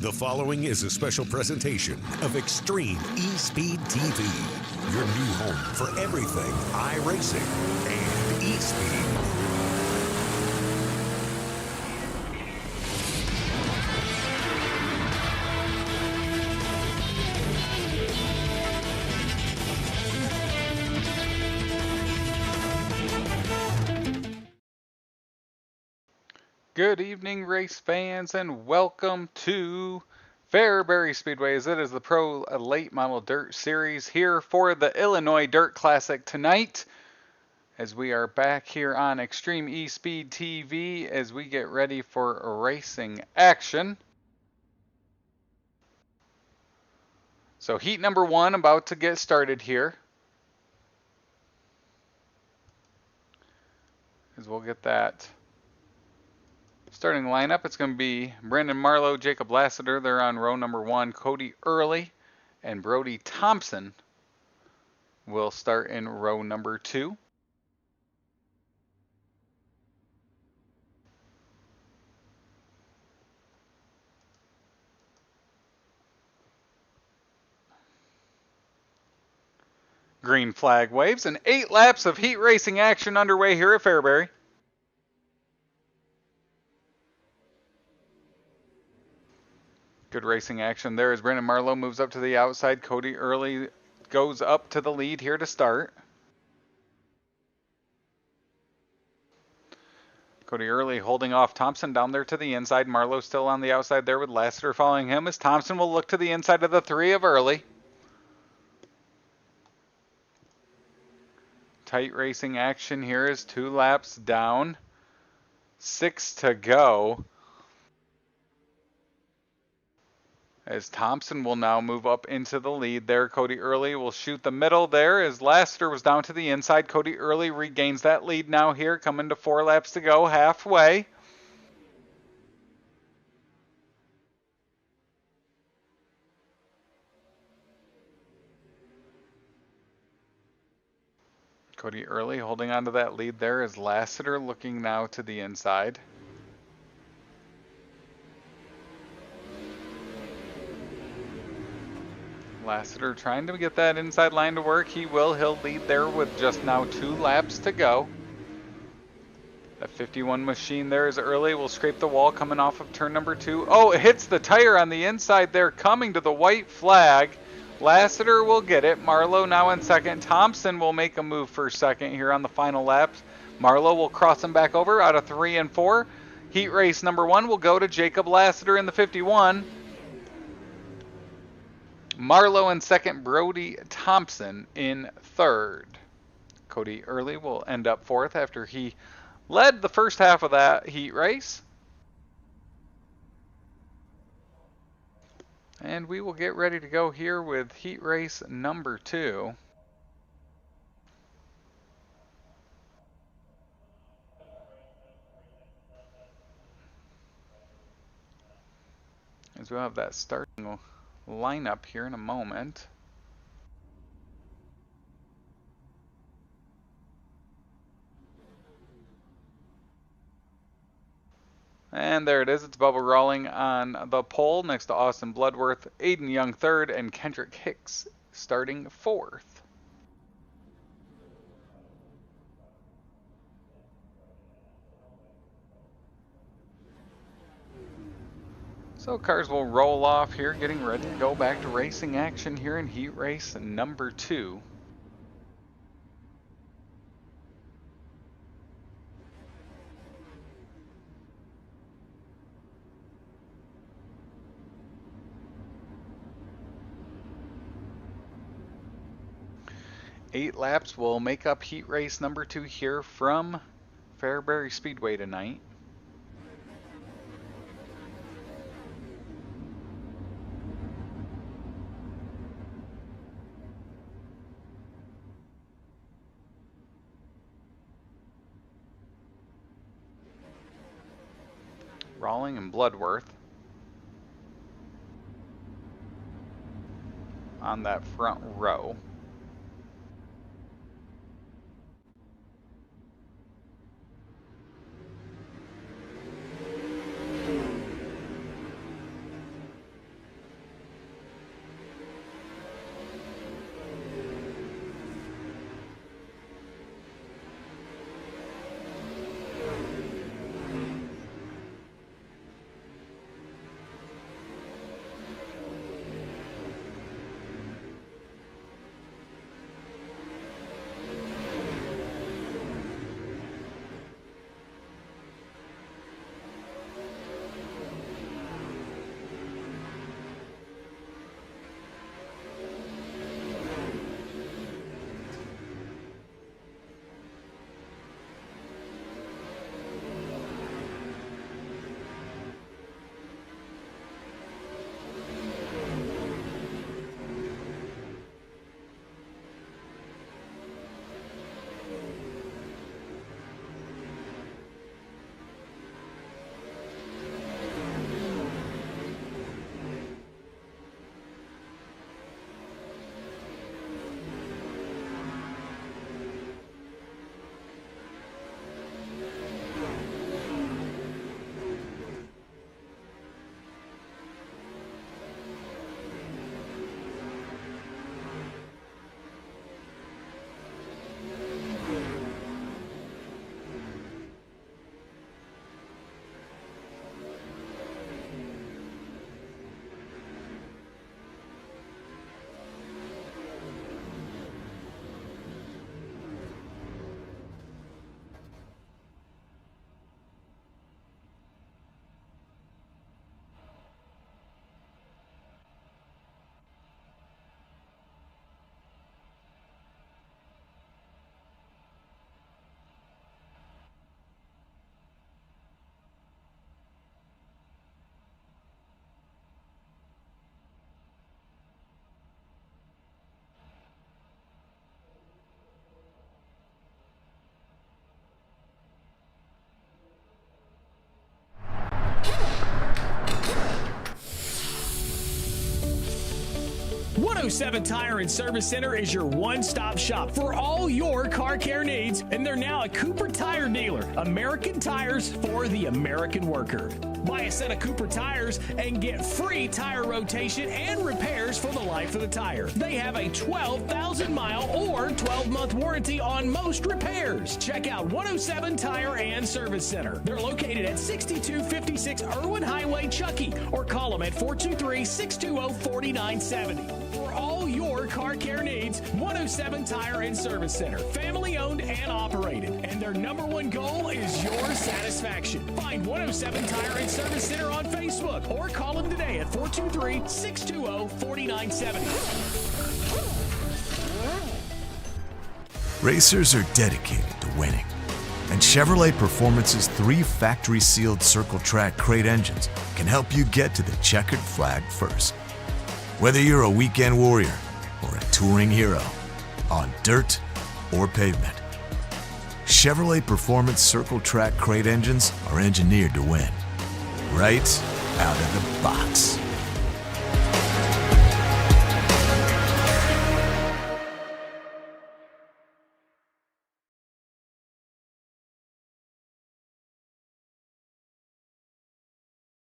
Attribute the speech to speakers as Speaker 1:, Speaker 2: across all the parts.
Speaker 1: The following is a special presentation of Extreme eSpeed TV, your new home for everything iRacing and eSpeed.
Speaker 2: Good evening, race fans, and welcome to Fairbury Speedway, as it is the Pro Late Model Dirt Series here for the Illinois Dirt Classic tonight, as we are back here on Extreme eSpeed TV as we get ready for racing action. So heat number 1 about to get started here, as we'll get that starting lineup. It's going to be Brandon Marlowe, Jacob Lassiter. They're on row number 1. Cody Early and Brody Thompson will start in row number 2. Green flag waves, and 8 laps of heat racing action underway here at Fairbury. Good racing action there as Brandon Marlowe moves up to the outside. Cody Early goes up to the lead here to start. Cody Early holding off Thompson down there to the inside. Marlowe still on the outside there with Lassiter following him as Thompson will look to the inside of the 3 of Early. Tight racing action here is 2 laps down. 6 to go. As Thompson will now move up into the lead there. Cody Early will shoot the middle there as Lassiter was down to the inside. Cody Early regains that lead now here, coming to 4 laps to go, halfway. Cody Early holding on to that lead there as Lassiter looking now to the inside. Lassiter trying to get that inside line to work. He will. He'll lead there with just now 2 laps to go. That 51 machine there is Early. Will scrape the wall coming off of turn number 2. Oh, it hits the tire on the inside there, coming to the white flag. Lassiter will get it. Marlowe now in second. Thompson will make a move for second here on the final laps. Marlowe will cross him back over out of 3 and 4. Heat race number 1 will go to Jacob Lassiter in the 51. Marlowe in second, Brody Thompson in third. Cody Early will end up 4th after he led the first half of that heat race. And we will get ready to go here with heat race number 2. As we'll have that starting lineup here in a moment. And there it is. It's Bubba Rawling on the pole next to Austin Bloodworth, Aiden Young 3rd, and Kendrick Hicks starting 4th. So cars will roll off here, getting ready to go back to racing action here in heat race number 2. Eight laps will make up heat race number 2 here from Fairbury Speedway tonight. Rawling and Bloodworth on that front row.
Speaker 3: 107 Tire and Service Center is your one-stop shop for all your car care needs, and they're now a Cooper Tire dealer. American tires for the American worker. Buy a set of Cooper tires and get free tire rotation and repairs for the life of the tire. They have a 12,000-mile or 12-month warranty on most repairs. Check out 107 Tire and Service Center. They're located at 6256 Irwin Highway, Chuckey, or call them at 423-620-4970. For all your car care needs, 107 Tire and Service Center. Family owned and operated. And their number one goal is your satisfaction. Find 107 Tire and Service Center on Facebook or call them today at 423-620-4970.
Speaker 4: Racers are dedicated to winning. And Chevrolet Performance's 3 factory-sealed Circle Track crate engines can help you get to the checkered flag first. Whether you're a weekend warrior or a touring hero, on dirt or pavement, Chevrolet Performance Circle Track crate engines are engineered to win. Right out of the box.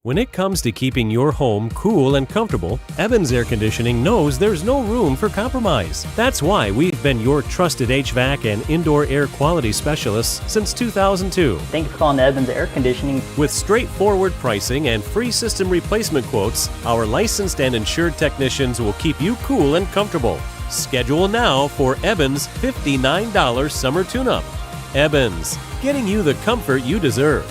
Speaker 5: When it comes to keeping your home cool and comfortable, Evans Air Conditioning knows there's no room for compromise. That's why we've been your trusted HVAC and indoor air quality specialists since 2002.
Speaker 6: Thank you for calling Evans Air Conditioning.
Speaker 5: With straightforward pricing and free system replacement quotes, our licensed and insured technicians will keep you cool and comfortable. Schedule now for Evans' $59 summer tune-up. Evans, getting you the comfort you deserve.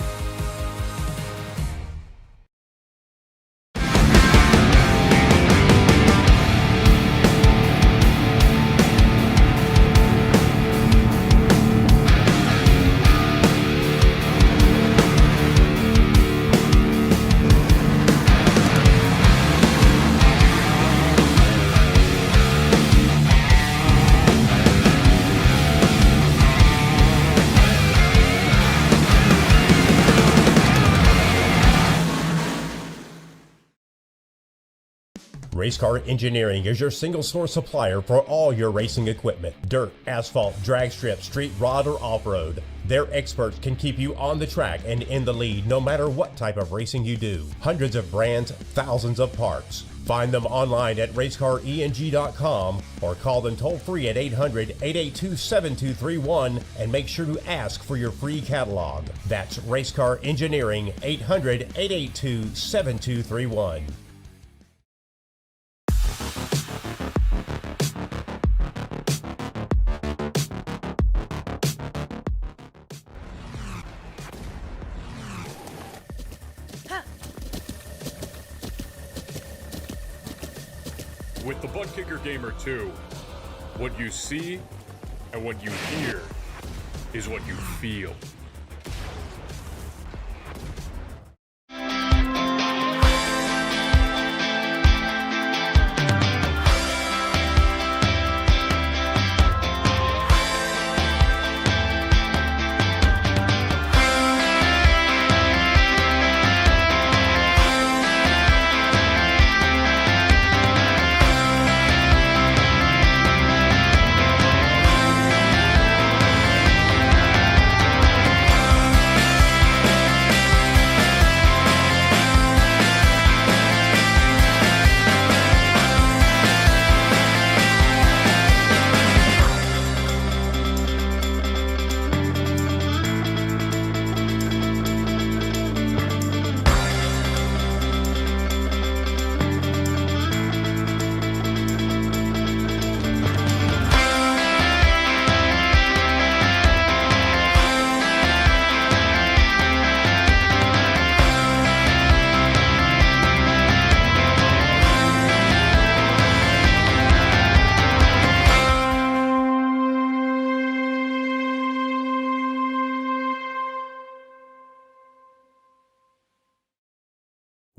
Speaker 7: Race Car Engineering is your single source supplier for all your racing equipment. Dirt, asphalt, drag strip, street rod, or off-road. Their experts can keep you on the track and in the lead no matter what type of racing you do. Hundreds of brands, thousands of parts. Find them online at racecareng.com or call them toll free at 800-882-7231 and make sure to ask for your free catalog. That's Race Car Engineering, 800-882-7231.
Speaker 8: With the Butt Kicker Gamer 2, what you see and what you hear is what you feel.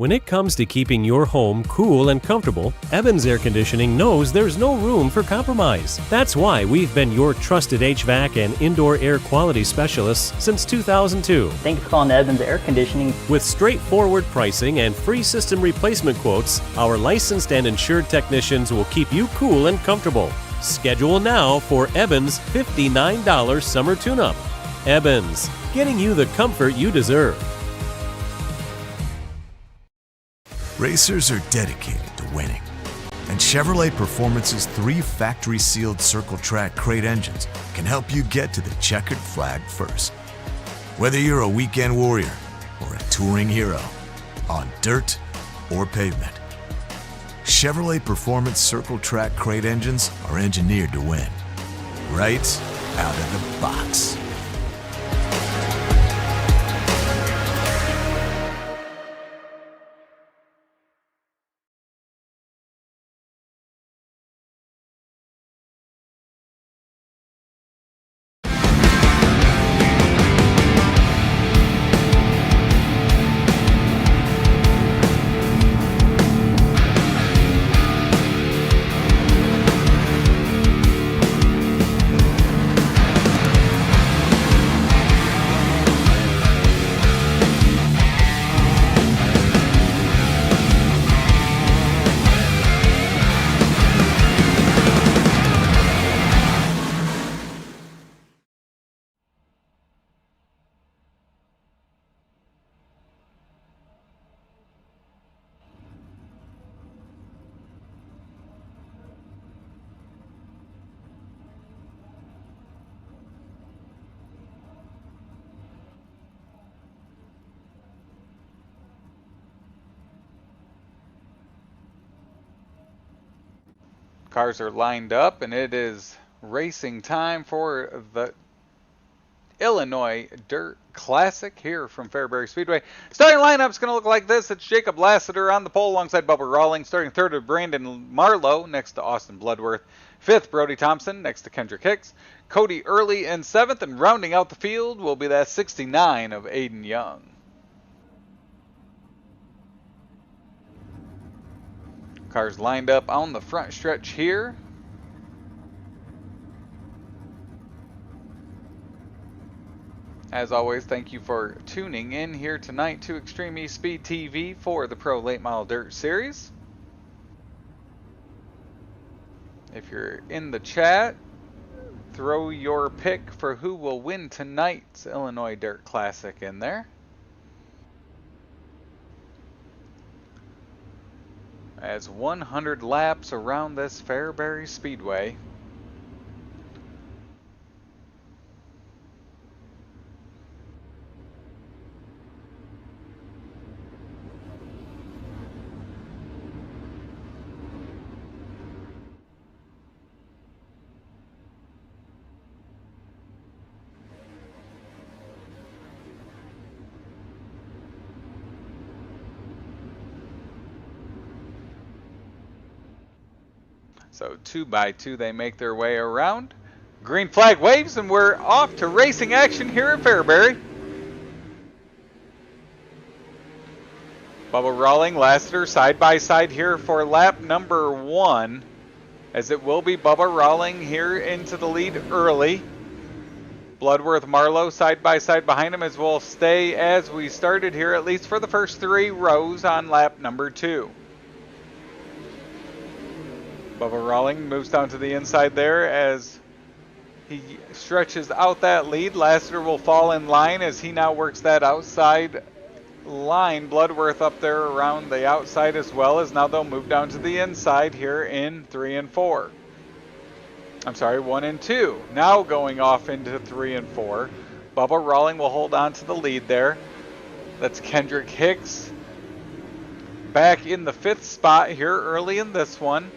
Speaker 5: When it comes to keeping your home cool and comfortable, Evans Air Conditioning knows there's no room for compromise. That's why we've been your trusted HVAC and indoor air quality specialists since 2002.
Speaker 6: Thank you for calling Evans Air Conditioning.
Speaker 5: With straightforward pricing and free system replacement quotes, our licensed and insured technicians will keep you cool and comfortable. Schedule now for Evans' $59 summer tune-up. Evans, getting you the comfort you deserve.
Speaker 4: Racers are dedicated to winning. And Chevrolet Performance's 3 factory-sealed Circle Track crate engines can help you get to the checkered flag first. Whether you're a weekend warrior or a touring hero, on dirt or pavement, Chevrolet Performance Circle Track crate engines are engineered to win. Right out of the box.
Speaker 2: Cars are lined up, and it is racing time for the Illinois Dirt Classic here from Fairbury Speedway. Starting lineup's going to look like this. It's Jacob Lassiter on the pole alongside Bubba Rawling. Starting third is Brandon Marlowe next to Austin Bloodworth. Fifth, Brody Thompson next to Kendrick Hicks. Cody Early in seventh, and rounding out the field will be that 69 of Aiden Young. Cars lined up on the front stretch here. As always, thank you for tuning in here tonight to Extreme E-Speed TV for the Pro Late Model Dirt Series. If you're in the chat, throw your pick for who will win tonight's Illinois Dirt Classic in there. As 100 laps around this Fairbury Speedway. So 2 by 2 they make their way around. Green flag waves, and we're off to racing action here at Fairbury. Bubba Rawling, Lassiter side by side here for lap number 1, as it will be Bubba Rawling here into the lead early. Bloodworth, Marlowe side by side behind him, as we'll stay as we started here, at least for the first 3 rows on lap number 2. Bubba Rawling moves down to the inside there as he stretches out that lead. Lassiter will fall in line as he now works that outside line. Bloodworth up there around the outside as well, as now they'll move down to the inside here in 3 and 4. I'm sorry, 1 and 2. Now going off into 3 and 4. Bubba Rawling will hold on to the lead there. That's Kendrick Hicks back in the 5th spot here early in this one,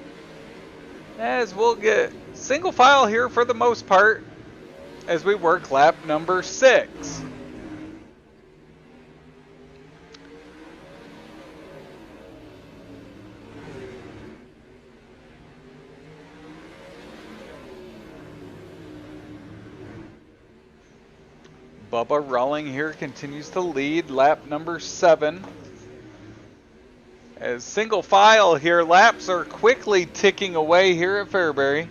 Speaker 2: as we'll get single file here for the most part as we work lap number 6. Bubba Rawling here continues to lead lap number 7. As single file here, laps are quickly ticking away here at Fairbury.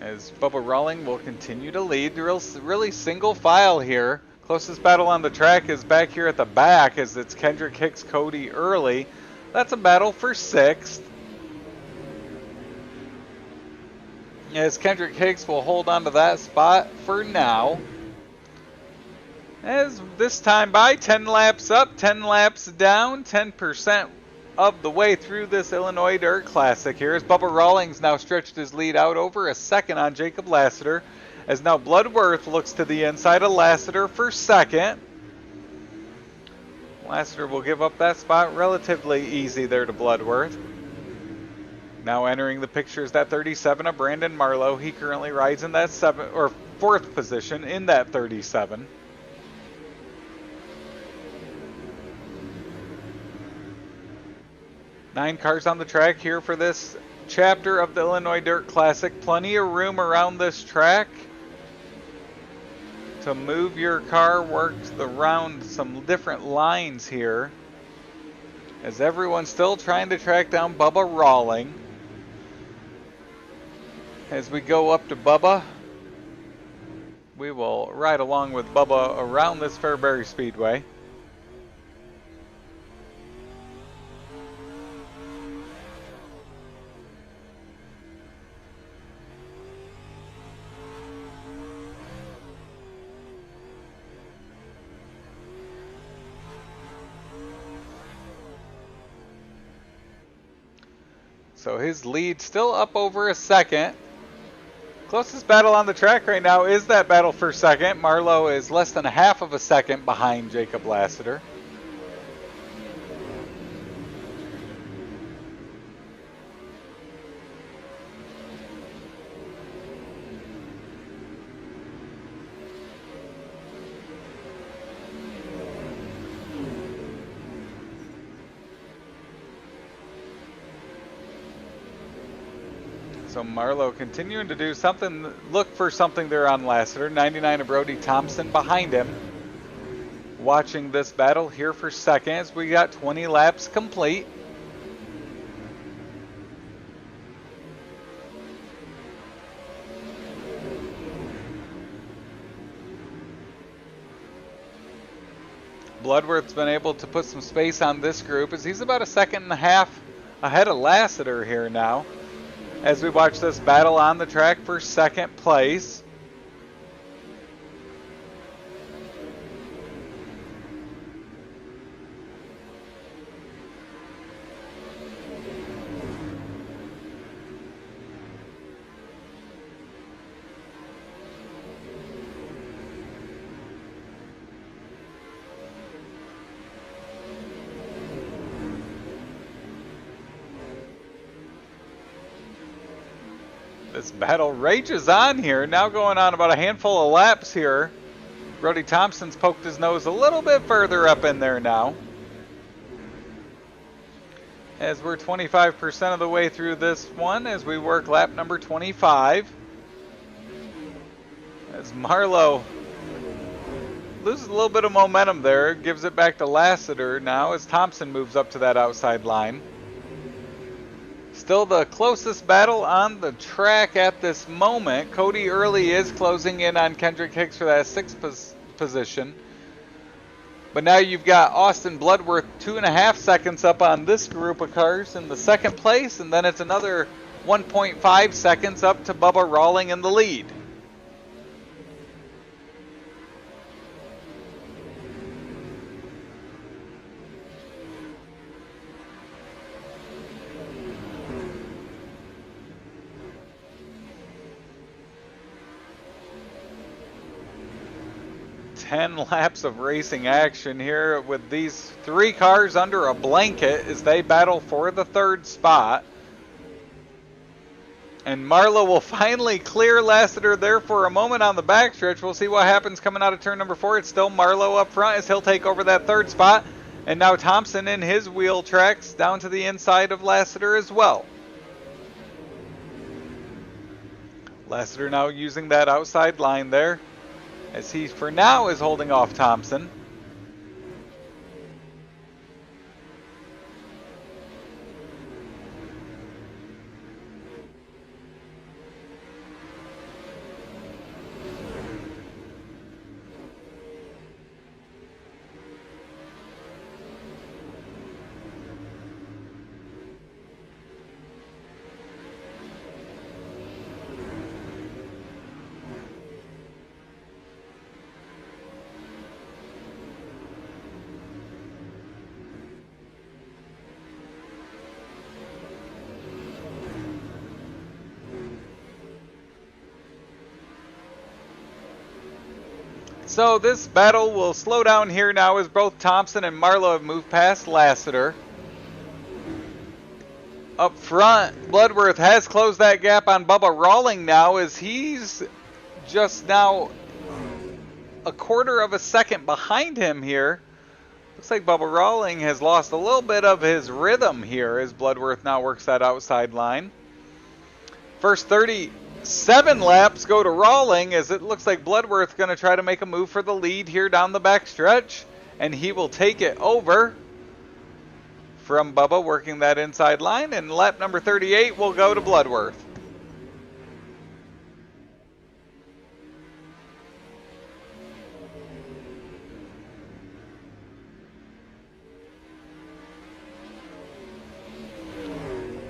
Speaker 2: As Bubba Rawling will continue to lead. Really single file here. Closest battle on the track is back here at the back as it's Kendrick Hicks, Cody Early. That's a battle for 6th. As Kendrick Hicks will hold on to that spot for now. As this time by, 10 laps up, 10 laps down, 10% of the way through this Illinois Dirt Classic here. As Bubba Rawlings now stretched his lead out over a second on Jacob Lassiter. As now Bloodworth looks to the inside of Lassiter for 2nd. Lassiter will give up that spot relatively easy there to Bloodworth. Now entering the picture is that 37 of Brandon Marlowe. He currently rides in that 4th position in that 37. Nine cars on the track here for this chapter of the Illinois Dirt Classic. Plenty of room around this track to move your car, work around some different lines here. As everyone's still trying to track down Bubba Rawling. As we go up to Bubba, we will ride along with Bubba around this Fairbury Speedway. So his lead still up over a second. Closest battle on the track right now is that battle for 2nd. Marlowe is less than a half of a second behind Jacob Lassiter. So Marlowe continuing to do something, look for something there on Lassiter. 99 of Brody Thompson behind him. Watching this battle here for 2nd as we got 20 laps complete. Bloodworth's been able to put some space on this group as he's about a 1.5 seconds ahead of Lassiter here now. As we watch this battle on the track for 2nd place. This battle rages on here, now going on about a handful of laps here. Brody Thompson's poked his nose a little bit further up in there now. As we're 25% of the way through this one as we work lap number 25. As Marlowe loses a little bit of momentum there, gives it back to Lassiter now as Thompson moves up to that outside line. Still the closest battle on the track at this moment. Cody Early is closing in on Kendrick Hicks for that 6th position. But now you've got Austin Bloodworth 2.5 seconds up on this group of cars in the 2nd place. And then it's another 1.5 seconds up to Bubba Rawling in the lead. Ten laps of racing action here with these 3 cars under a blanket as they battle for the 3rd spot. And Marlowe will finally clear Lassiter there for a moment on the backstretch. We'll see what happens coming out of turn number 4. It's still Marlowe up front as he'll take over that 3rd spot. And now Thompson in his wheel tracks down to the inside of Lassiter as well. Lassiter now using that outside line there, as he for now is holding off Thompson. So this battle will slow down here now as both Thompson and Marlowe have moved past Lassiter. Up front, Bloodworth has closed that gap on Bubba Rawling now, as he's just now a quarter of a second behind him here. Looks like Bubba Rawling has lost a little bit of his rhythm here as Bloodworth now works that outside line. First 37 laps go to Rawling, as it looks like Bloodworth going to try to make a move for the lead here down the backstretch, and he will take it over from Bubba working that inside line, and lap number 38 will go to Bloodworth.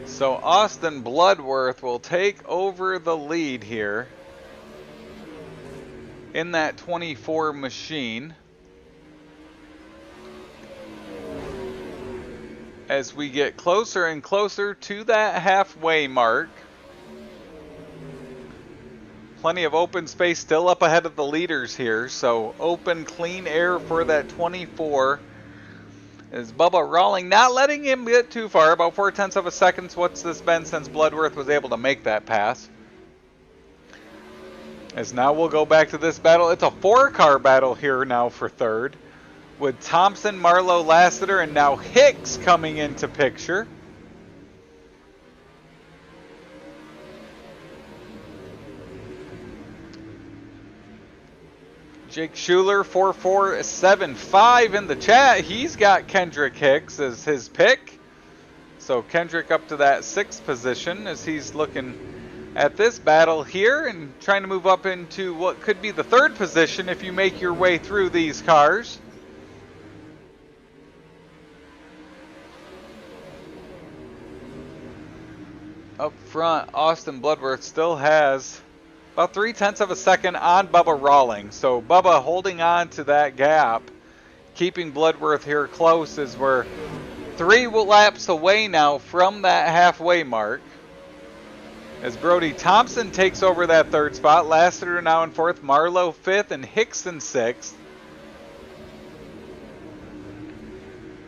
Speaker 2: So Austin Bloodworth will take over the lead here in that 24 machine, as we get closer and closer to that halfway mark. Plenty of open space still up ahead of the leaders here, so open, clean air for that 24. Is Bubba Rawling not letting him get too far, about 0.4 of a second. What's this been since Bloodworth was able to make that pass? As now we'll go back to this battle. It's a 4-car battle here now for third, with Thompson, Marlowe, Lassiter, and now Hicks coming into picture. Jake Schuler, 4475 in the chat. He's got Kendrick Hicks as his pick. So Kendrick up to that 6th position as he's looking at this battle here and trying to move up into what could be the 3rd position if you make your way through these cars. Up front, Austin Bloodworth still has about 0.3 of a second on Bubba Rawling. So Bubba holding on to that gap, keeping Bloodworth here close, as we're 3 laps away now from that halfway mark. As Brody Thompson takes over that 3rd spot, Lassiter now in 4th, Marlowe 5th, and Hicks in 6th.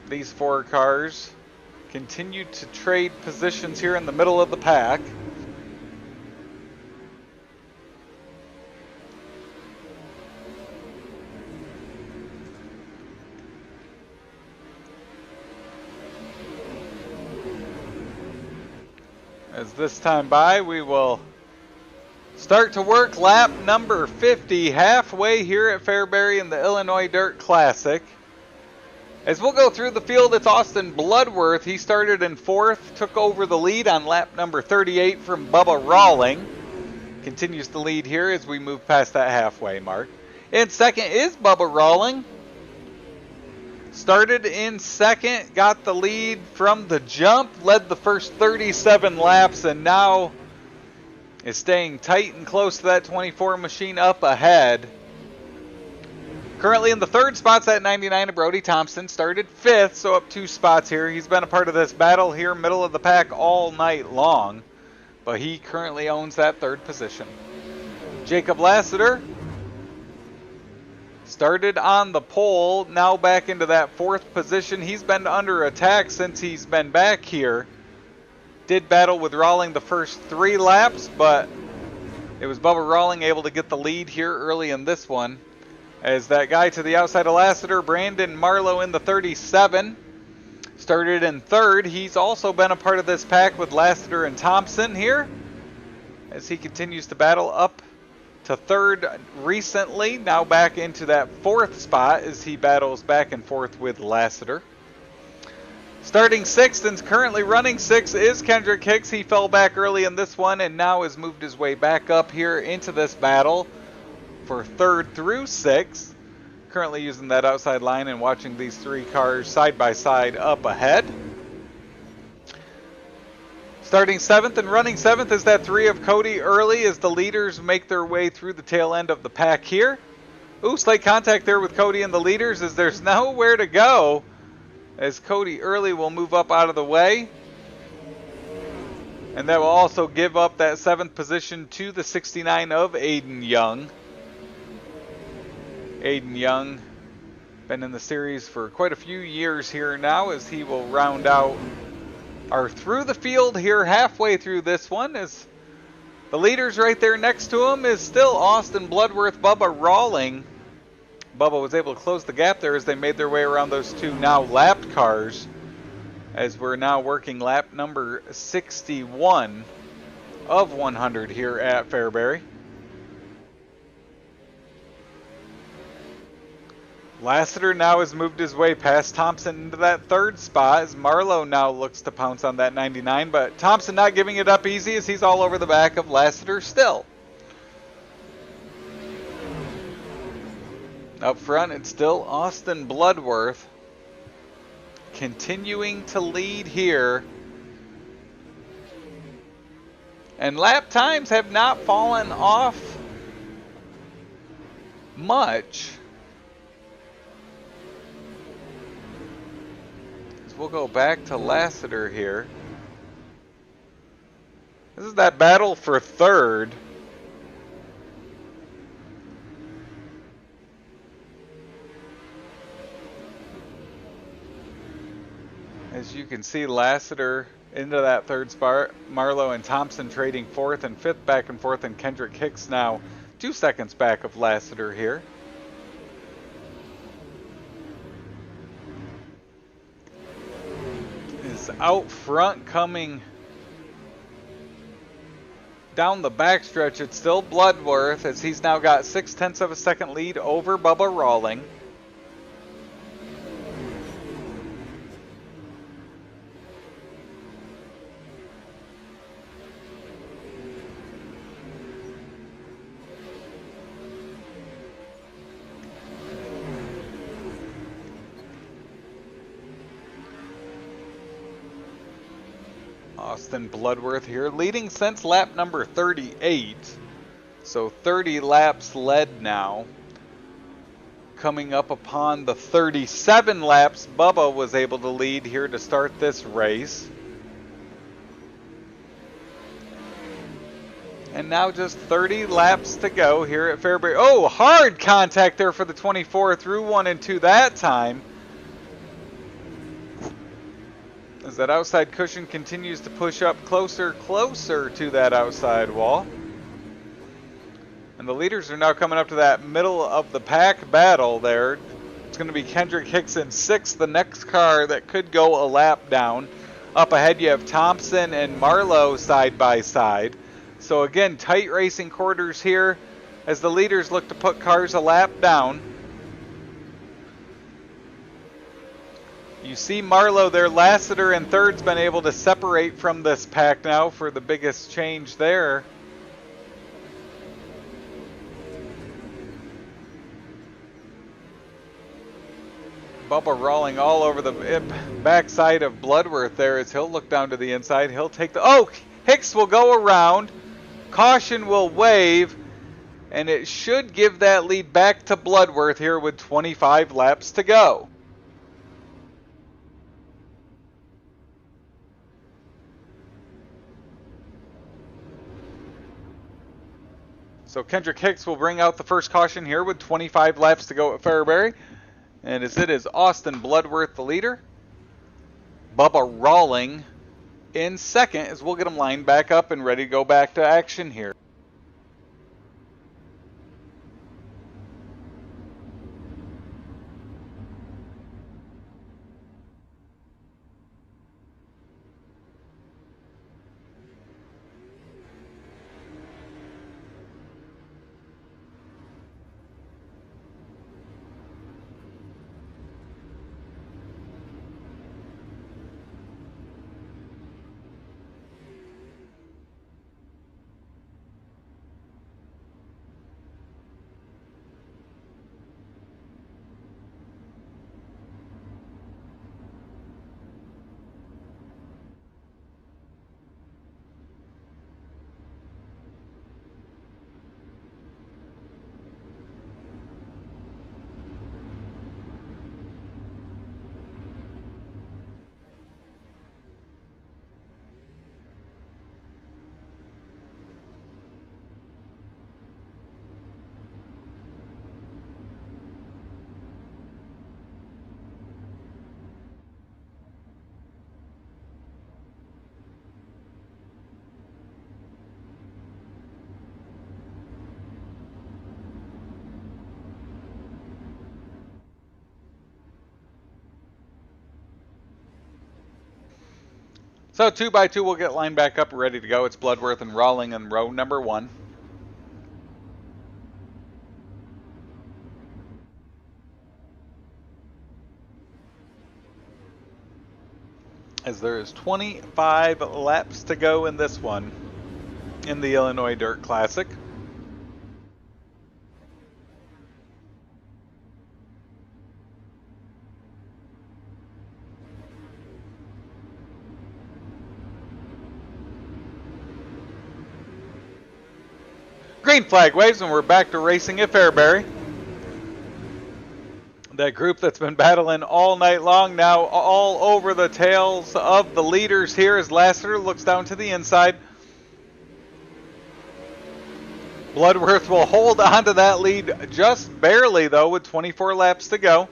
Speaker 2: These 4 cars continue to trade positions here in the middle of the pack. As this time by, we will start to work lap number 50, halfway here at Fairbury in the Illinois Dirt Classic. As we'll go through the field, it's Austin Bloodworth. He started in 4th, took over the lead on lap number 38 from Bubba Rawling. Continues the lead here as we move past that halfway mark. In 2nd is Bubba Rawling. Started in 2nd, got the lead from the jump, led the first 37 laps, and now is staying tight and close to that 24 machine up ahead. Currently in the 3rd spot's at 99 of Brody Thompson. Started 5th, so up 2 spots here. He's been a part of this battle here, middle of the pack all night long, but he currently owns that 3rd position. Jacob Lassiter started on the pole, now back into that 4th position. He's been under attack since he's been back here. Did battle with Rawling the first 3 laps, but it was Bubba Rawling able to get the lead here early in this one. As that guy to the outside of Lassiter, Brandon Marlowe in the 37, started in 3rd. He's also been a part of this pack with Lassiter and Thompson here, as he continues to battle up to third recently, now back into that fourth spot as he battles back and forth with Lassiter. Starting sixth and currently running sixth is Kendrick Hicks. He fell back early in this one and now has moved his way back up here into this battle for third through sixth. Currently using that outside line and watching these three cars side by side up ahead. Starting seventh and running seventh is that three of Cody Early as the leaders make their way through the tail end of the pack here. Ooh, slight contact there with Cody and the leaders as there's nowhere to go, as Cody Early will move up out of the way. And that will also give up that seventh position to the 69 of Aiden Young. Aiden Young been in the series for quite a few years here now, as he will round out or through the field here halfway through this one, as the leaders right there next to him is still Austin Bloodworth, Bubba Rawling. Bubba was able to close the gap there as they made their way around those two now lapped cars, as we're now working lap number 61 of 100 here at Fairbury. Lassiter now has moved his way past Thompson into that third spot as Marlowe now looks to pounce on that 99, but Thompson not giving it up easy as he's all over the back of Lassiter still. Up front, it's still Austin Bloodworth continuing to lead here. And lap times have not fallen off much. We'll go back to Lassiter here. This is that battle for third. As you can see, Lassiter into that third spot. Marlowe and Thompson trading fourth and fifth back and forth, and Kendrick Hicks now 2 seconds back of Lassiter here. Out front coming down the backstretch, it's still Bloodworth, as he's now got 0.6 of a second lead over Bubba Rawling. Austin Bloodworth here, leading since lap number 38. So 30 laps led now. Coming up upon the 37 laps Bubba was able to lead here to start this race. And now just 30 laps to go here at Fairbury. Oh, hard contact there for the 24 through 1 and 2 that time. As that outside cushion continues to push up closer to that outside wall. And the leaders are now coming up to that middle of the pack battle there. It's going to be Kendrick Hicks in sixth, the next car that could go a lap down. Up ahead you have Thompson and Marlowe side by side. So again, tight racing quarters here as the leaders look to put cars a lap down. You see Marlowe there, Lassiter in third's been able to separate from this pack now for the biggest change there. Bubba Rawling all over the backside of Bloodworth there as he'll look down to the inside. He'll take the... Oh! Hicks will go around. Caution will wave. And it should give that lead back to Bloodworth here with 25 laps to go. So Kendrick Hicks will bring out the first caution here with 25 laps to go at Fairbury. And as it is Austin Bloodworth the leader. Bubba Rawling in second as we'll get him lined back up and ready to go back to action here. So 2 by 2 will get lined back up, ready to go. It's Bloodworth and Rawling in row number 1. As there is 25 laps to go in this one in the Illinois Dirt Classic. Green flag waves and we're back to racing at Fairbury. That group that's been battling all night long now all over the tails of the leaders here as Lassiter looks down to the inside. Bloodworth will hold on to that lead just barely though with 24 laps to go.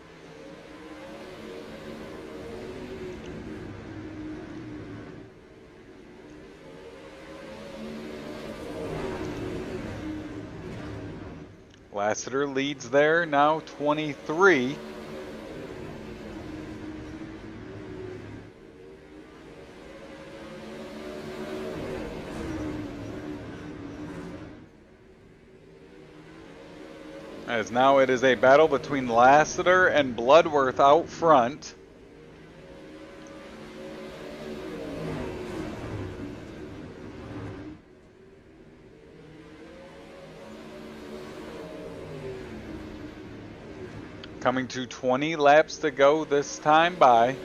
Speaker 2: Lassiter leads there, now 23. As now it is a battle between Lassiter and Bloodworth out front. Coming to 20 laps to go this time by.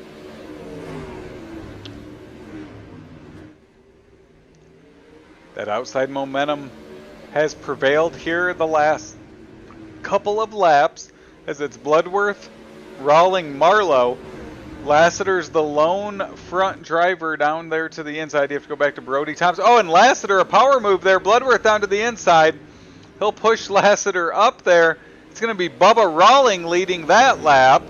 Speaker 2: That outside momentum has prevailed here the last couple of laps as it's Bloodworth, Rawling, Marlowe. Lassiter's the lone front driver down there to the inside. You have to go back to Brody Thompson. Oh, and Lassiter, a power move there. Bloodworth down to the inside. He'll push Lassiter up there. It's going to be Bubba Rawling leading that lap.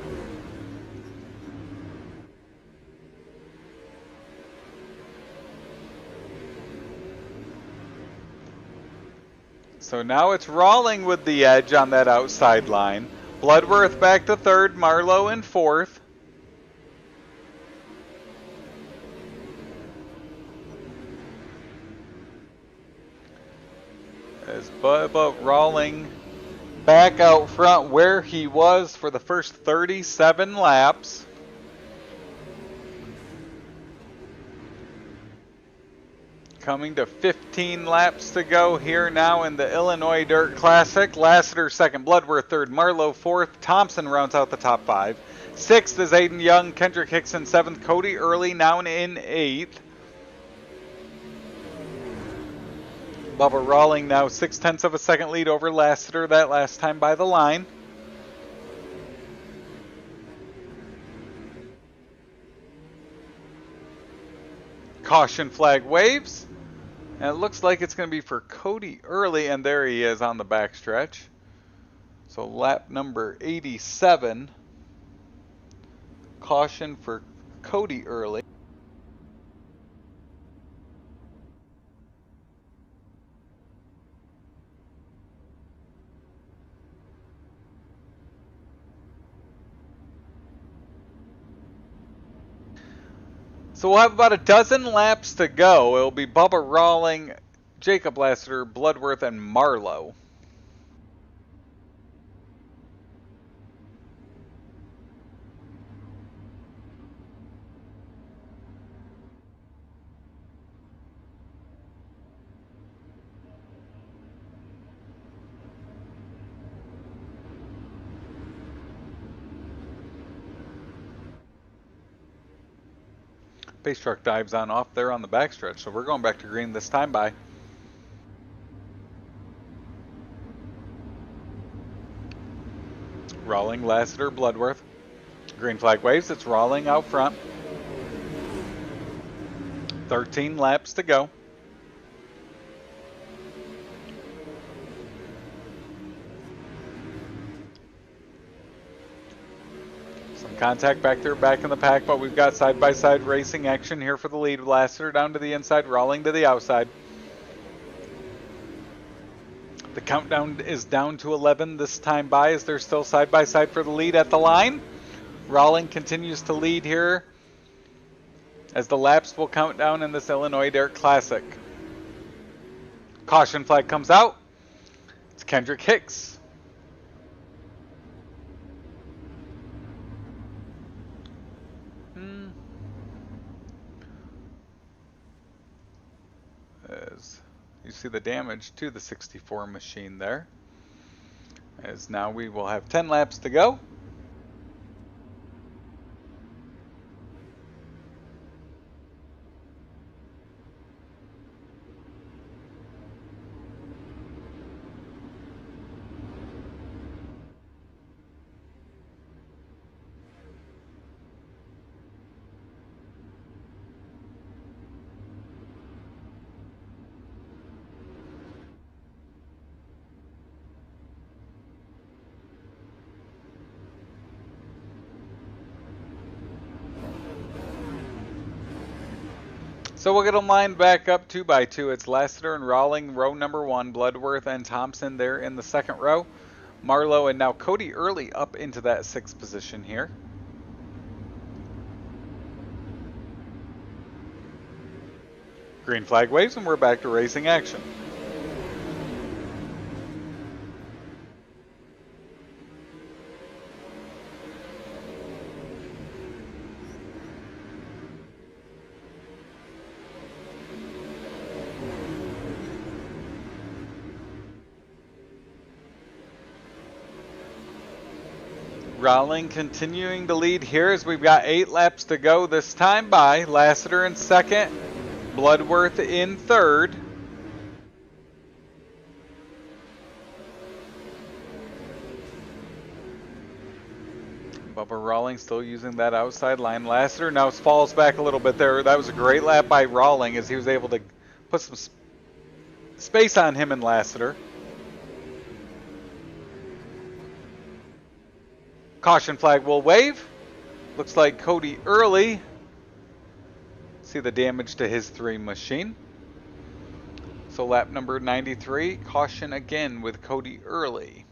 Speaker 2: So now it's Rawling with the edge on that outside line. Bloodworth back to third, Marlowe in fourth. As Bubba Rawling back out front where he was for the first 37 laps. Coming to 15 laps to go here now in the Illinois Dirt Classic. Lassiter second, Bloodworth third, Marlowe fourth. Thompson rounds out the top 5. Sixth is Aiden Young, Kendrick Hickson seventh, Cody Early now in eighth. Bubba Rawling now 0.6 of a second lead over Lassiter that last time by the line. Caution flag waves. And it looks like it's going to be for Cody Early, and there he is on the backstretch. So lap number 87. Caution for Cody Early. So we'll have about a dozen laps to go. It'll be Bubba Rawling, Jacob Lassiter, Bloodworth, and Marlowe. Pace truck dives on off there on the backstretch, so we're going back to green this time by. Rawling, Lassiter, Bloodworth. Green flag waves, it's Rawling out front. 13 laps to go. Contact back there, back in the pack, but we've got side-by-side racing action here for the lead. Lassiter down to the inside, Rawling to the outside. The countdown is down to 11 this time by as they're still side-by-side for the lead at the line. Rawling continues to lead here as the laps will count down in this Illinois Dirt Classic. Caution flag comes out. It's Kendrick Hicks. As you see the damage to the 64 machine there. As now we will have 10 laps to go. So we'll get them lined back up 2 by 2. It's Lassiter and Rawling, row number 1. Bloodworth and Thompson there in the second row. Marlowe and now Cody Early up into that 6th position here. Green flag waves and we're back to racing action. Rawling continuing to lead here as we've got 8 laps to go this time by. Lassiter in second, Bloodworth in third. Bubba Rawling still using that outside line. Lassiter now falls back a little bit there. That was a great lap by Rawling as he was able to put some space on him and Lassiter. Caution flag will wave. Looks like Cody Early. See the damage to his 3 machine. So lap number 93, caution again with Cody Early.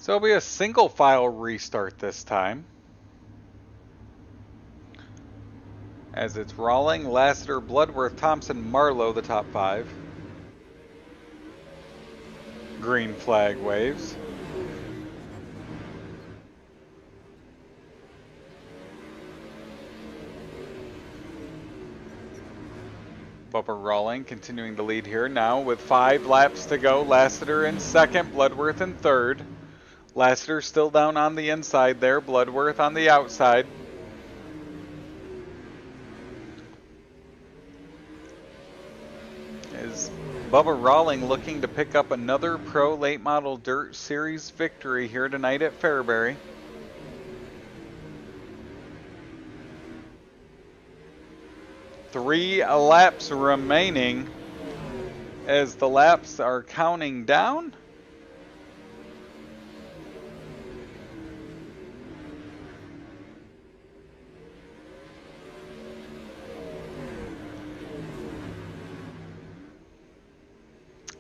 Speaker 2: So it'll be a single file restart this time. As it's Rawling, Lassiter, Bloodworth, Thompson, Marlowe, the top 5. Green flag waves. Bubba Rawling continuing to lead here now with 5 laps to go. Lassiter in second, Bloodworth in third. Lassiter still down on the inside there, Bloodworth on the outside. Is Bubba Rawling looking to pick up another Pro Late Model Dirt Series victory here tonight at Fairbury. Three laps remaining as the laps are counting down.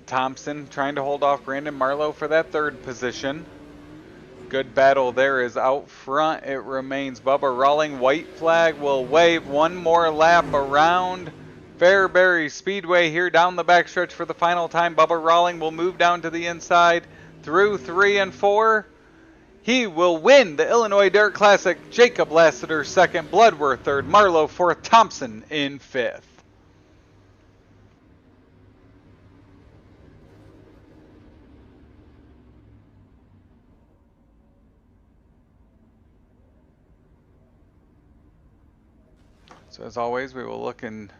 Speaker 2: Thompson trying to hold off Brandon Marlowe for that 3rd position. Good battle there is out front. It remains Bubba Rawling. White flag will wave. One more lap around Fairbury Speedway here down the backstretch for the final time. Bubba Rawling will move down to the inside through 3 and 4. He will win the Illinois Dirt Classic. Jacob Lassiter 2nd, Bloodworth 3rd, Marlowe 4th, Thompson in 5th. So as always, we will look and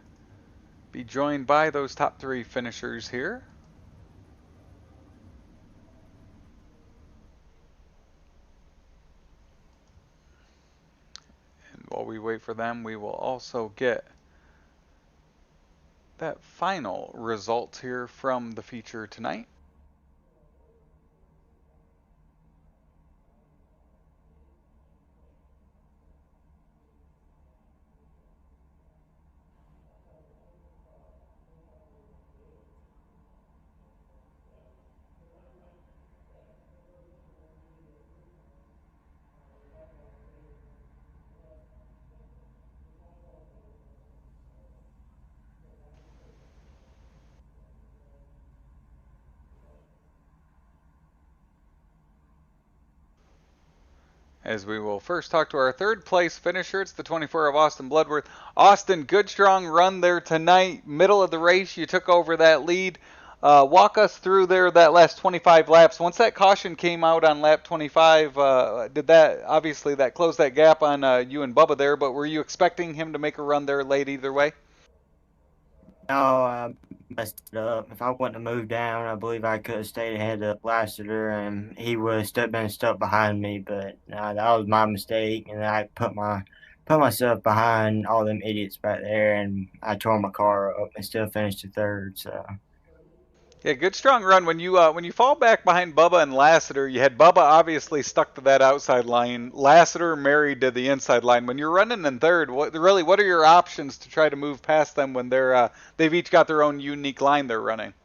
Speaker 2: be joined by those top 3 finishers here. And while we wait for them, we will also get that final result here from the feature tonight. As we will first talk to our 3rd place finisher. It's the 24 of Austin Bloodworth. Austin, good strong run there tonight. Middle of the race, you took over that lead. Walk us through there that last 25 laps. Once that caution came out on lap 25, did that, obviously that closed that gap on you and Bubba there, but were you expecting him to make a run there late either way?
Speaker 9: No, I messed it up. If I wouldn't have moved down, I believe I could have stayed ahead of Lassiter, and he would have been stuck behind me. But that was my mistake, and I put myself behind all them idiots back there, and I tore my car up and still finished to 3rd. So.
Speaker 2: Yeah, good strong run. When you fall back behind Bubba and Lassiter, you had Bubba obviously stuck to that outside line. Lassiter married to the inside line. When you're running in 3rd, what are your options to try to move past them when they've each got their own unique line they're running?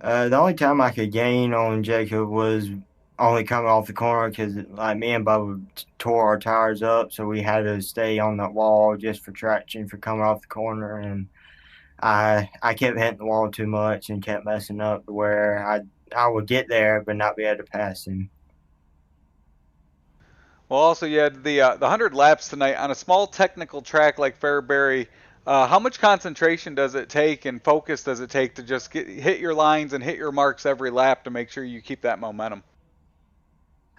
Speaker 9: The only time I could gain on Jacob was only coming off the corner because like me and Bubba tore our tires up, so we had to stay on that wall just for traction for coming off the corner, and I kept hitting the wall too much and kept messing up to where I would get there but not be able to pass him.
Speaker 2: Well, also you had the 100 laps tonight on a small technical track like Fairbury. How much concentration does it take and focus does it take to just hit your lines and hit your marks every lap to make sure you keep that momentum?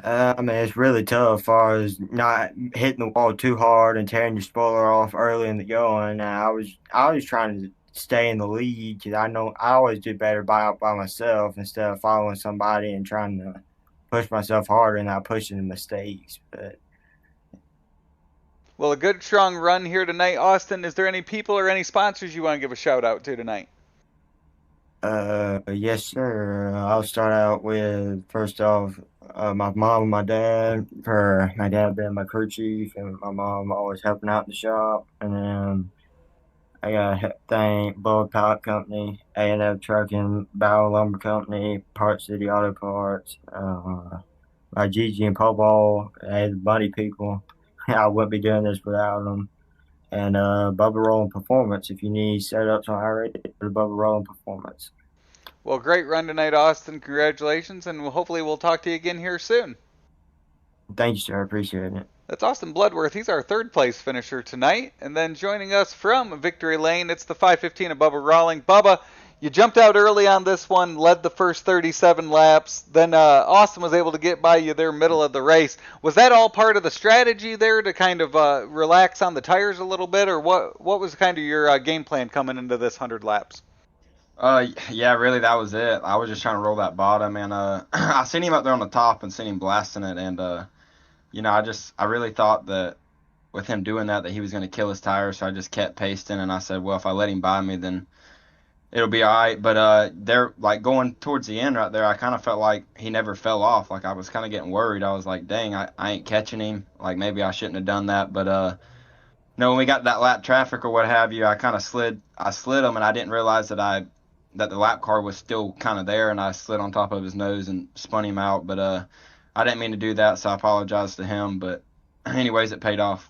Speaker 9: I mean, it's really tough as far as not hitting the wall too hard and tearing your spoiler off early in the going. I was trying to stay in the lead because I know I always do better by myself instead of following somebody and trying to push myself harder and not pushing the mistakes. But
Speaker 2: well, a good strong run here tonight, Austin. Is there any people or any sponsors you want to give a shout out to tonight?
Speaker 9: Yes, sir. I'll start out with first off my mom and my dad. For my dad being my crew chief and my mom always helping out in the shop, and then I gotta thank Bullet Pallet Company, A&F Trucking, Bow Lumber Company, Parts City Auto Parts, my Gigi and Pobo, the Buddy people. I wouldn't be doing this without them. And Bubba Rolling Performance. If you need setups on iRated, go to Bubba Rolling Performance.
Speaker 2: Well, great run tonight, Austin. Congratulations, and hopefully we'll talk to you again here soon.
Speaker 9: Thank you, sir. I appreciate it.
Speaker 2: That's Austin Bloodworth. He's our 3rd place finisher tonight. And then joining us from Victory Lane, it's the 5:15 of Bubba Rawling. Bubba, you jumped out early on this one, led the first 37 laps. Then Austin was able to get by you there middle of the race. Was that all part of the strategy there to kind of relax on the tires a little bit, or what was kind of your game plan coming into this 100 laps?
Speaker 10: Yeah, really, that was it. I was just trying to roll that bottom, and I seen him up there on the top and seen him blasting it, and I really thought that with him doing that he was going to kill his tires, so I just kept pasting, and I said, well, if I let him by me, then it'll be all right. But they're like going towards the end right there, I kind of felt like he never fell off. Like I was kind of getting worried. I was like, dang, I ain't catching him. Like maybe I shouldn't have done that. But no, when we got that lap traffic or what have you, I kind of slid him, and I didn't realize that the lap car was still kind of there, and I slid on top of his nose and spun him out. But I didn't mean to do that, so I apologize to him. But anyways, it paid off.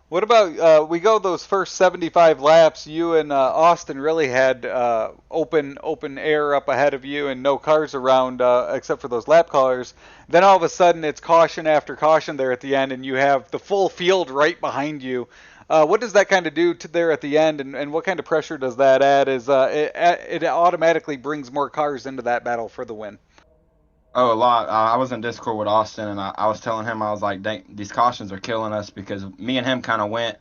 Speaker 2: What about we go those first 75 laps? You and Austin really had open air up ahead of you and no cars around except for those lap cars. Then all of a sudden it's caution after caution there at the end, and you have the full field right behind you. What does that kind of do to there at the end, and what kind of pressure does that add? Is it automatically brings more cars into that battle for the win?
Speaker 10: Oh, a lot. I was in Discord with Austin, and I was telling him, I was like, dang, these cautions are killing us, because me and him kind of went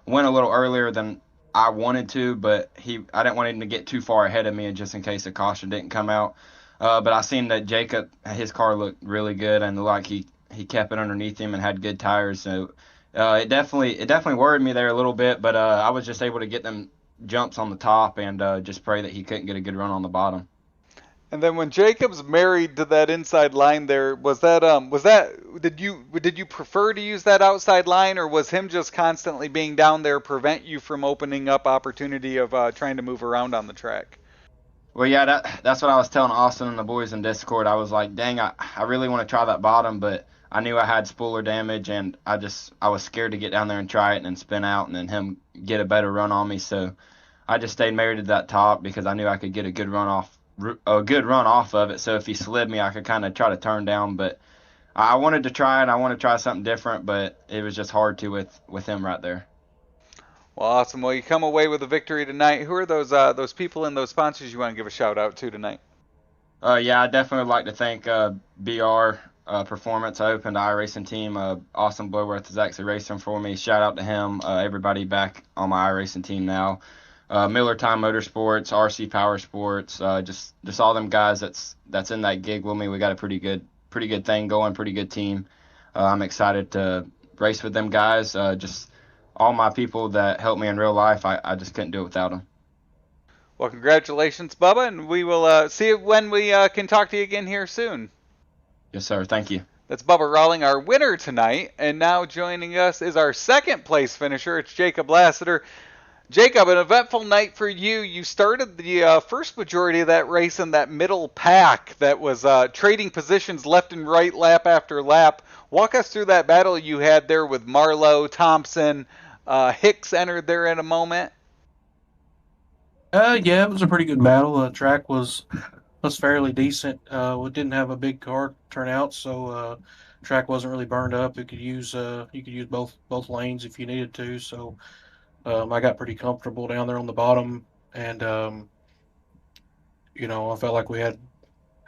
Speaker 10: went a little earlier than I wanted to, but I didn't want him to get too far ahead of me, just in case the caution didn't come out. But I seen that Jacob, his car looked really good, and like he kept it underneath him and had good tires. So it definitely worried me there a little bit, but I was just able to get them jumps on the top and just pray that he couldn't get a good run on the bottom.
Speaker 2: And then when Jacob's married to that inside line there, did you prefer to use that outside line, or was him just constantly being down there prevent you from opening up opportunity of trying to move around on the track?
Speaker 10: Well, yeah, that's what I was telling Austin and the boys in Discord. I was like, dang, I really want to try that bottom, but I knew I had spoiler damage, and I was scared to get down there and try it and then spin out and then him get a better run on me. So I just stayed married to that top because I knew I could get a good run off of it. So if he slid me, I could kind of try to turn down. But I wanted to try it. I want to try something different, but it was just hard to with him right there.
Speaker 2: Well, awesome. Well, you come away with a victory tonight. Who are those people and those sponsors you want to give a shout out to tonight?
Speaker 10: Yeah, I definitely would like to thank BR Performance. I opened the iRacing team. Austin Bloodworth is actually racing for me. Shout out to him. Everybody back on my iRacing team now. Miller Time Motorsports, RC Power Sports, just all them guys that's in that gig with me. We got a pretty good thing going, pretty good team. I'm excited to race with them guys. Just all my people that helped me in real life. I just couldn't do it without them.
Speaker 2: Well, congratulations, Bubba, and we will see you when we can talk to you again here soon.
Speaker 10: Yes, sir. Thank you.
Speaker 2: That's Bubba Rawling, our winner tonight, and now joining us is our second place finisher. It's Jacob Lassiter. Jacob, an eventful night for you. You started the first majority of that race in that middle pack that was trading positions left and right, lap after lap. Walk us through that battle you had there with Marlowe, Thompson. Hicks entered there in a moment.
Speaker 11: Yeah, it was a pretty good battle. The track was fairly decent. We didn't have a big car turnout, so track wasn't really burned up. You could use both lanes if you needed to. So I got pretty comfortable down there on the bottom, and I felt like we had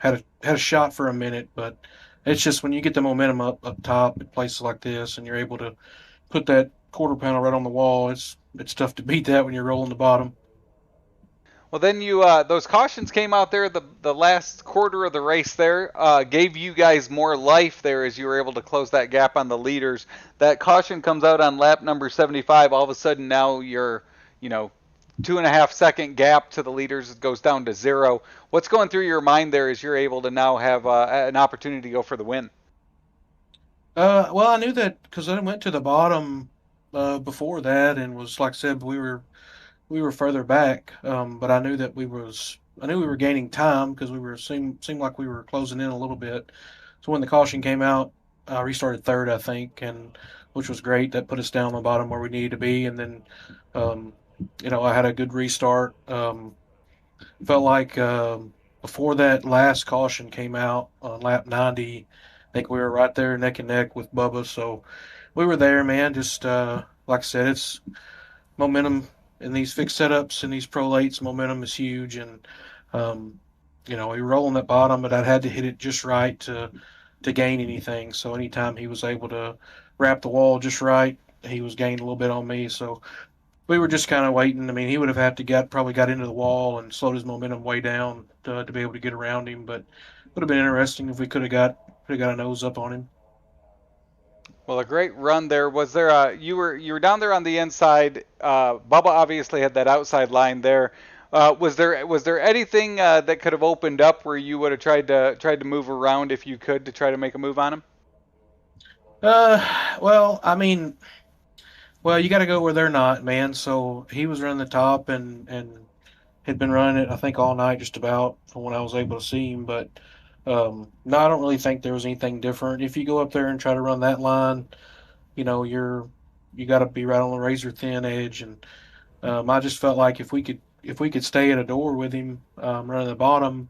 Speaker 11: a shot for a minute. But it's just when you get the momentum up top at places like this, and you're able to put that quarter panel right on the wall, it's tough to beat that when you're rolling the bottom.
Speaker 2: Well, then those cautions came out there the last quarter of the race there, gave you guys more life there as you were able to close that gap on the leaders. That caution comes out on lap number 75. All of a sudden now you're, 2.5 second gap to the leaders goes down to 0. What's going through your mind there as you're able to now have an opportunity to go for the win?
Speaker 11: Well, I knew that because I went to the bottom before that, and was, like I said, we were further back, but I knew that we were gaining time because seemed like we were closing in a little bit. So when the caution came out, I restarted third, I think, and which was great. That put us down on the bottom where we needed to be, and then I had a good restart. Felt like before that last caution came out on lap 90, I think we were right there neck and neck with Bubba. So we were there, man. Just like I said, it's momentum. In these fixed setups and these prolates, momentum is huge, and we were rolling that bottom, but I had to hit it just right to gain anything. So anytime he was able to wrap the wall just right, he was gaining a little bit on me. So we were just kind of waiting. I mean, he would have had to probably got into the wall and slowed his momentum way down to be able to get around him. But it would have been interesting if we could have got a nose up on him.
Speaker 2: Well, a great run there. Was there you were down there on the inside. Bubba obviously had that outside line there. Was there anything that could have opened up where you would have tried to move around if you could to try to make a move on him?
Speaker 11: Well, I mean, you got to go where they're not, man. So he was running the top and had been running it, I think, all night just about from when I was able to see him. But no, I don't really think there was anything different. If you go up there and try to run that line, you got to be right on the razor thin edge. And I just felt like if we could stay at a door with him running the bottom,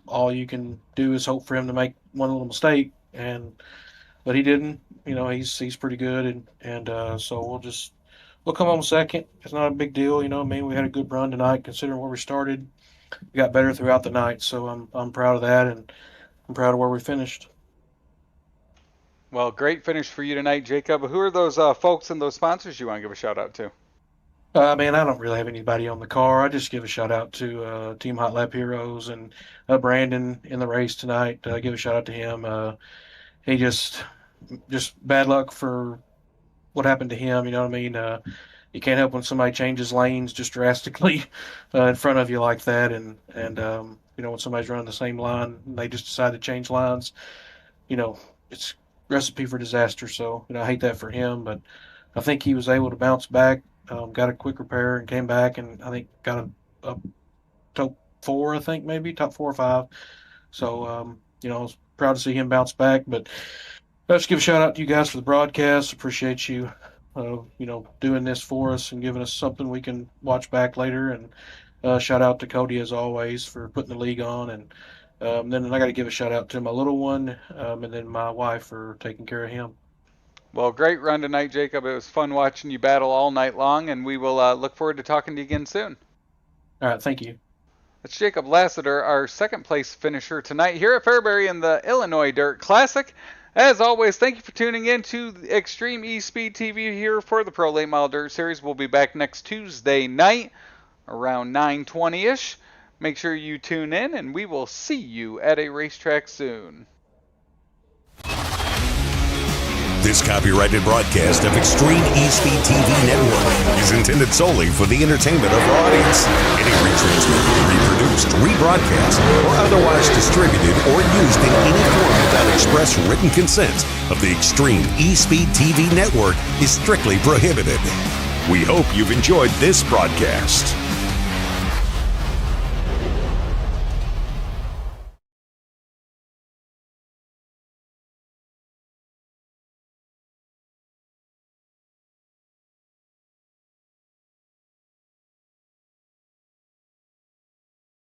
Speaker 11: all you can do is hope for him to make one little mistake. But he didn't. He's pretty good, and so we'll come home second. It's not a big deal. We had a good run tonight considering where we started. We got better throughout the night, so I'm proud of that, and I'm proud of where we finished.
Speaker 2: Well, great finish for you tonight, Jacob. Who are those folks and those sponsors you want to give a shout out to?
Speaker 11: Man, I don't really have anybody on the car. I just give a shout out to Team Hot Lap Heroes and Brandon in the race tonight. Give a shout out to him. He just bad luck for what happened to him. You know what I mean? You can't help when somebody changes lanes just drastically in front of you like that, and when somebody's running the same line and they just decide to change lines, it's recipe for disaster. So I hate that for him, but I think he was able to bounce back, got a quick repair, and came back, and I think got a top 4, top 4 or 5. So I was proud to see him bounce back. But let's give a shout out to you guys for the broadcast. Appreciate you. Doing this for us and giving us something we can watch back later. And shout out to Cody, as always, for putting the league on. And then I got to give a shout out to my little one and then my wife for taking care of him.
Speaker 2: Well, great run tonight, Jacob. It was fun watching you battle all night long, and we will look forward to talking to you again soon.
Speaker 11: All right, thank you.
Speaker 2: That's Jacob Lassiter, our second place finisher tonight here at Fairbury in the Illinois Dirt Classic. As always, thank you for tuning in to Extreme eSpeed TV here for the Pro Late Model Dirt Series. We'll be back next Tuesday night around 9:20-ish. Make sure you tune in, and we will see you at a racetrack soon.
Speaker 1: This copyrighted broadcast of Extreme eSpeed TV Network is intended solely for the entertainment of our audience. Any retransmitted, reproduced, rebroadcast, or otherwise distributed or used in any form without express written consent of the Extreme eSpeed TV Network is strictly prohibited. We hope you've enjoyed this broadcast.